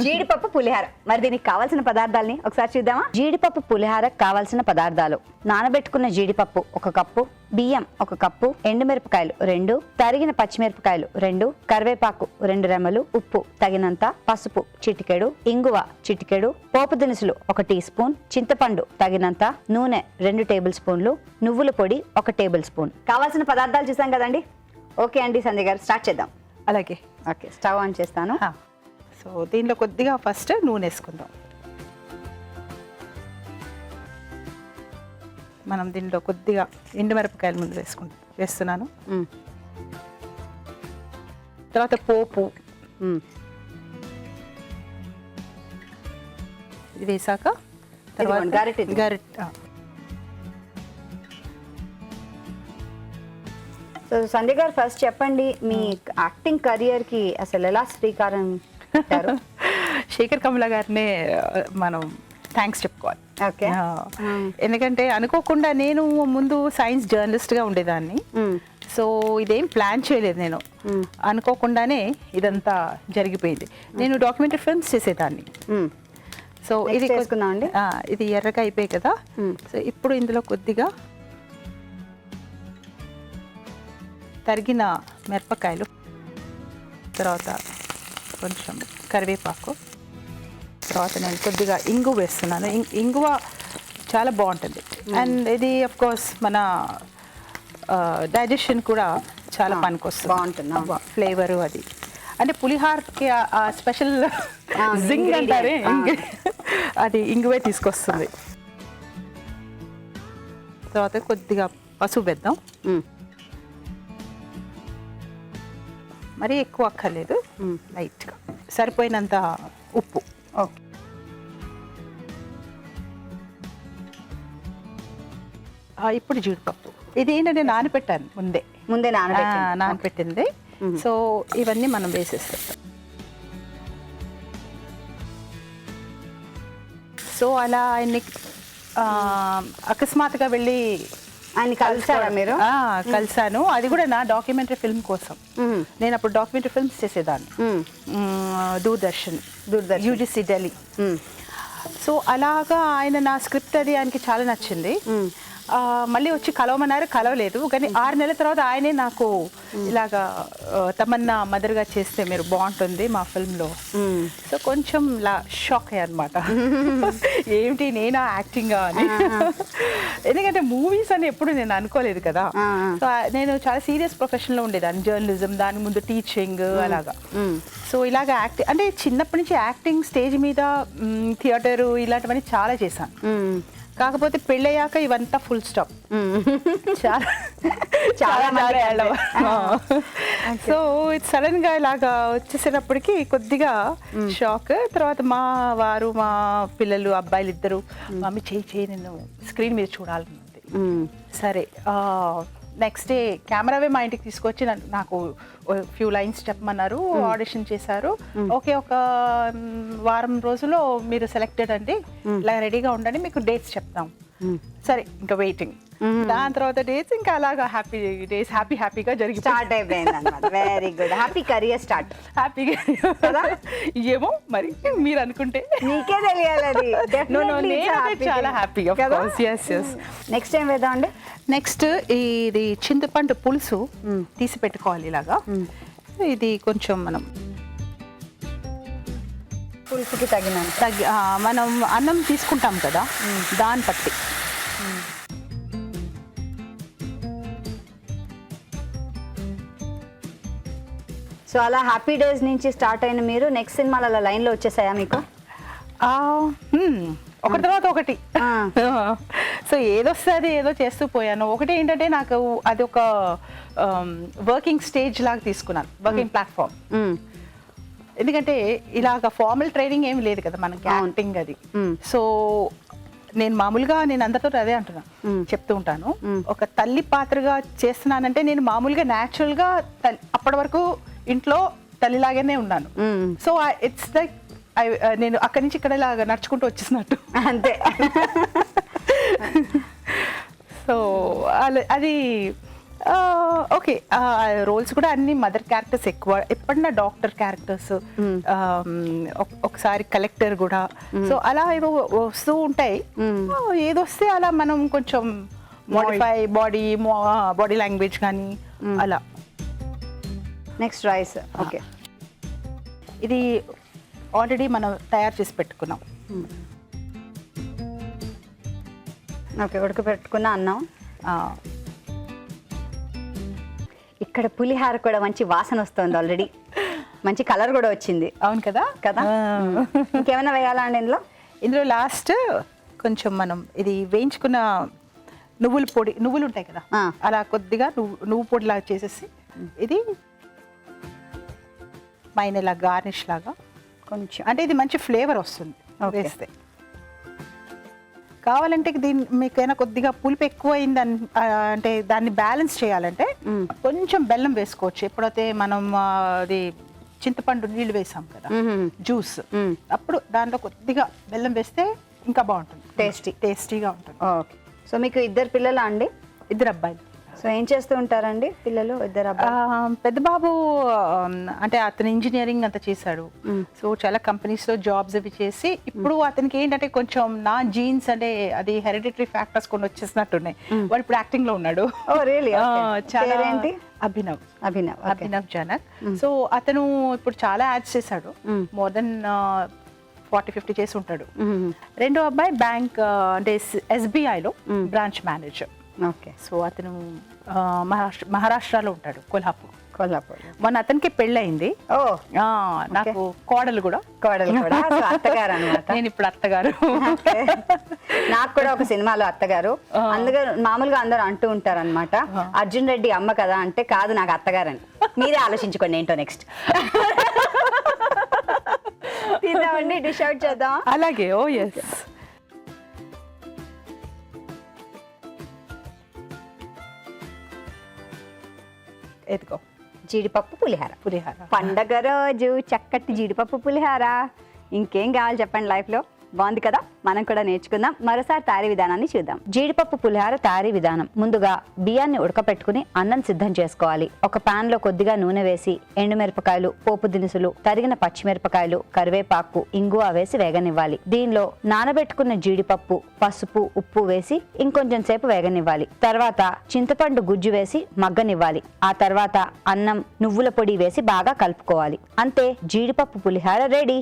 జీడిపప్పు పులిహార. మరి దీనికి కావాల్సిన పదార్థాలని ఒకసారి చూద్దామా? జీడిపప్పు పులిహార కావాల్సిన పదార్థాలు: నానబెట్టుకున్న జీడిపప్పు 1 కప్పు, బియ్యం 1 కప్పు, ఎండుమిరపకాయలు 2, తరిగిన పచ్చిమిరపకాయలు 2, కరివేపాకు 2 రెమ్మలు, ఉప్పు తగినంత, పసుపు చిటికెడు, ఇంగువ చిటికెడు, పోపు దినుసులు 1 టీ స్పూన్, చింతపండు తగినంత, నూనె 2 టేబుల్ స్పూన్లు, నువ్వుల పొడి 1 టేబుల్ స్పూన్. కావాల్సిన పదార్థాలు చూసాం కదండి. ఓకే అండి సంధ్య గారు, స్టార్ట్ చేద్దాం. అలాగే. ఓకే, స్టవ్ ఆన్ చేస్తాను. సో దీనిలో కొద్దిగా ఫస్ట్ నూనె వేసుకుందాం. మనం దీనిలో కొద్దిగా ఎండుమిరపకాయల ముందు వేస్తున్నాను. తర్వాత పోపు ఇది వేసాక తర్వాత గరిటె. సో సంధ్య గారు, ఫస్ట్ చెప్పండి, మీ యాక్టింగ్ కెరియర్ కి అసలు ఎలా శ్రీకారం చుట్టారు? శేఖర్ కమల గారినే మనం థ్యాంక్స్ చెప్పుకోవాలి. ఓకే. ఎందుకంటే అనుకోకుండా నేను ముందు సైన్స్ జర్నలిస్ట్గా ఉండేదాన్ని. సో ఇదేం ప్లాన్ చేయలేదు, నేను అనుకోకుండానే ఇదంతా జరిగిపోయింది. నేను డాక్యుమెంటరీ ఫిల్మ్స్ చేసేదాన్ని. సో ఇది చేసుకుందామండి. ఇది ఎర్రగా అయిపోయాయి కదా. సో ఇప్పుడు ఇందులో కొద్దిగా తరిగిన మిరపకాయలు, తర్వాత కొంచెం కరివేపాకు, తర్వాత నేను కొద్దిగా ఇంగువ వేస్తున్నాను. ఇంగువ చాలా బాగుంటుంది. అండ్ ఇది అఫ్ కోర్స్ మన డైజెషన్ కూడా చాలా పనికొస్తుంది, బాగుంటుంది ఫ్లేవరు. అది అంటే పులిహార్కి ఆ స్పెషల్ జింగ్ అంటారే, అది ఇంగువే తీసుకొస్తుంది. తర్వాత కొద్దిగా పసుపు వేద్దాం. మరీ ఎక్కువ అక్కర్లేదు, లైట్గా సరిపోయినంత ఉప్పు. ఓకే. ఇప్పుడు జీడిపప్పు ఇది ఏంటంటే నానబెట్టాను ముందే నానబెట్టింది. సో ఇవన్నీ మనం వేసేస్తాం. సో అలా ఆయన్ని అకస్మాత్తుగా వెళ్ళి ఆయన కలిసారా మీరు? కలిసాను. అది కూడా నా డాక్యుమెంటరీ ఫిల్మ్ కోసం. నేను అప్పుడు డాక్యుమెంటరీ ఫిల్మ్స్ చేసేదాన్ని, దూరదర్శన్ యూజీసీ ఢిల్లీ. సో అలాగా ఆయన నా స్క్రిప్ట్ అది ఆయనకి చాలా నచ్చింది. మళ్ళీ వచ్చి కలవమన్నారు, కలవలేదు. కానీ 6 నెలల తర్వాత ఆయనే నాకు ఇలాగా తమన్నా మదర్గా చేస్తే మీరు బాగుంటుంది మా ఫిల్మ్లో. సో కొంచెం షాక్ అయ్యా అనమాట, ఏమిటి నేనా యాక్టింగా అని. ఎందుకంటే మూవీస్ అని ఎప్పుడు నేను అనుకోలేదు కదా. సో నేను చాలా సీరియస్ ప్రొఫెషన్లో ఉండేదాన్ని, జర్నలిజం, దాని ముందు టీచింగ్ అలాగా. సో ఇలాగ యాక్టింగ్ అంటే చిన్నప్పటి నుంచి యాక్టింగ్, స్టేజ్ మీద, థియేటరు ఇలాంటివన్నీ చాలా చేశాను. కాకపోతే పెళ్ళయ్యాక ఇవంతా ఫుల్ స్టాప్. సో సడన్ గా ఇలాగా వచ్చేసేటప్పటికి కొద్దిగా షాక్. తర్వాత మా వారు, మా పిల్లలు, అబ్బాయిలు ఇద్దరు, మమ్మీ చేయి నేను స్క్రీన్ మీద చూడాలనుంది. సరే, నెక్స్ట్ డే కెమెరావే మా ఇంటికి తీసుకొచ్చి నాకు ఫ్యూ లైన్స్ చెప్పమన్నారు. ఆడిషన్ చేశారు. ఓకే, ఒక వారం రోజుల్లో మీరు సెలెక్టెడ్ అండి, ఇలా రెడీగా ఉండండి, మీకు డేట్స్ చెప్తాం. సరే, ఇంకా వెయిటింగ్. దాని తర్వాత డేట్స్ ఇంకా అలాగా హ్యాపీగా జరిగి స్టార్ట్ అయిపోయింది అన్నమాట. Very good, happy career start. హ్యాపీగా ఏమో మరి మీరు అనుకుంటే మీకే తెలియాలి. చాలా హ్యాపీగా. నెక్స్ట్ ఏం వేద్దాం అండి? నెక్స్ట్ ఇది చింతపండు పులుసు తీసి పెట్టుకోవాలి ఇలాగా. ఇది కొంచెం మనం పులుసుకి మనం అన్నం తీసుకుంటాం కదా, దాన్ని బట్టి. సో అలా హ్యాపీ డేస్ నుంచి స్టార్ట్ అయిన మీరు నెక్స్ట్ సినిమాలు అలా లైన్లో వచ్చేసాయా మీకు? ఒకటి తర్వాత ఒకటి. సో ఏదొస్తుంది ఏదో చేస్తూ పోయాను. ఒకటి ఏంటంటే నాకు అది ఒక వర్కింగ్ స్టేజ్ లాగా తీసుకున్నాను, వర్కింగ్ ప్లాట్ఫామ్. ఎందుకంటే ఇలాగ ఫార్మల్ ట్రైనింగ్ ఏమి లేదు కదా మనకి యాక్టింగ్ అది. సో నేను మామూలుగా అందరితో అదే చెప్తూ ఉంటాను, ఒక తల్లి పాత్రగా చేస్తున్నానంటే నేను మామూలుగా న్యాచురల్గా అప్పటి వరకు ఇంట్లో తల్లిలాగానే ఉన్నాను. సో ఇట్స్ లైక్ నేను అక్కడి నుంచి ఇక్కడ ఇలాగా నడుచుకుంటూ వచ్చేసినట్టు అంతే. సో అది ఓకే, రోల్స్ కూడా అన్ని మదర్ క్యారెక్టర్స్ ఎక్కువ, ఎప్పుడన్నా డాక్టర్ క్యారెక్టర్స్, ఒకసారి కలెక్టర్ కూడా. సో అలా ఏదో వస్తూ ఉంటాయి. ఏదొస్తే అలా మనం కొంచెం మోడిఫై బాడీ లాంగ్వేజ్ కానీ అలా. Next rice. ఓకే, ఇది ఆల్రెడీ మనం తయారు చేసి పెట్టుకున్నాం. ఓకే, ఉడకపెట్టుకున్న అన్నం. ఇక్కడ పులిహార కూడా మంచి వాసన వస్తుంది ఆల్రెడీ, మంచి కలర్ కూడా వచ్చింది. అవును కదా కదా. ఇంకేమైనా వేయాలా అండి ఇందులో? ఇందులో లాస్ట్ కొంచెం మనం ఇది వేయించుకున్న నువ్వులు ఉంటాయి కదా, అలా కొద్దిగా నువ్వు పొడి లాగా చేసేసి ఇది పైన ఇలా గార్నిష్ లాగా కొంచెం, అంటే ఇది మంచి ఫ్లేవర్ వస్తుంది వేస్తే. కావాలంటే దీన్ని మీకైనా కొద్దిగా పులుపు ఎక్కువ అయింది అంటే దాన్ని బ్యాలెన్స్ చేయాలంటే కొంచెం బెల్లం వేసుకోవచ్చు. ఎప్పుడైతే మనం అది చింతపండు నీళ్ళు వేసాం కదా జ్యూస్, అప్పుడు దాంట్లో కొద్దిగా బెల్లం వేస్తే ఇంకా బాగుంటుంది, టేస్టీగా ఉంటుంది. ఓకే, సో మీకు ఇద్దరు పిల్లలా అండి? ఇద్దరు అబ్బాయిలు. సో ఏం చేస్తూ ఉంటారండి పిల్లలు? ఇద్దరు అబ్బాయి. పెద్ద బాబు అంటే అతను ఇంజనీరింగ్ అంతా చేశాడు. సో చాలా కంపెనీస్ లో జాబ్స్ అవి చేసి ఇప్పుడు అతనికి ఏంటంటే కొంచెం నా జీన్స్ అంటే అది హెరిడిటరీ ఫ్యాక్టర్స్ కొన్ని వచ్చేసినట్టున్నాయి. వాడు ఇప్పుడు యాక్టింగ్ లో ఉన్నాడు. అభినవ్ జనక్. సో అతను ఇప్పుడు చాలా యాడ్స్ చేశాడు, మోర్ దెన్ 40-50 చేసి ఉంటాడు. రెండో అబ్బాయి బ్యాంక్ అంటే SBI లో బ్రాంచ్ మేనేజర్. ఓకే, సో అతను మహారాష్ట్రలో ఉంటాడు, కొల్హాపూర్. మొన్న అతనికి పెళ్ళయింది. నాకు కోడలు కూడా. అత్తగారు అన్నమాట. నేను ఇప్పుడు అత్తగారు. నాకు కూడా ఒక సినిమాలో అత్తగారు. అందుకే మామూలుగా అందరూ అంటూ ఉంటారు అనమాట, అర్జున్ రెడ్డి అమ్మ కదా అంటే, కాదు నాకు అత్తగారని. మీరే ఆలోచించుకోండి ఏంటో నెక్స్ట్. తిందామండి, డిష్ అవుట్ చేద్దాం. అలాగే. ఓ ఎస్. ఎత్తుకో. జీడిపప్పు పులిహార. పండగ రోజు చక్కటి జీడిపప్పు పులిహార. ఇంకేం కావాలి చెప్పండి లైఫ్లో? బాగుంది కదా, మనం కూడా నేర్చుకుందాం. మరోసారి తయారీ విధానాన్ని చూద్దాం. జీడిపప్పు పులిహార తయారీ విధానం. ముందుగా బియ్యాన్ని ఉడకపెట్టుకుని అన్నం సిద్ధం చేసుకోవాలి. ఒక పాన్ లో కొద్దిగా నూనె వేసి ఎండుమిరపకాయలు, పోపు దినుసులు, తరిగిన పచ్చిమిరపకాయలు, కరివేపాకు, ఇంగువ వేసి వేగనివ్వాలి. దీనిలో నానబెట్టుకున్న జీడిపప్పు, పసుపు, ఉప్పు వేసి ఇంకొంచెం సేపు వేగనివ్వాలి. తర్వాత చింతపండు గుజ్జు వేసి మగ్గనివ్వాలి. ఆ తర్వాత అన్నం, నువ్వుల పొడి వేసి బాగా కలుపుకోవాలి. అంతే, జీడిపప్పు పులిహార రెడీ.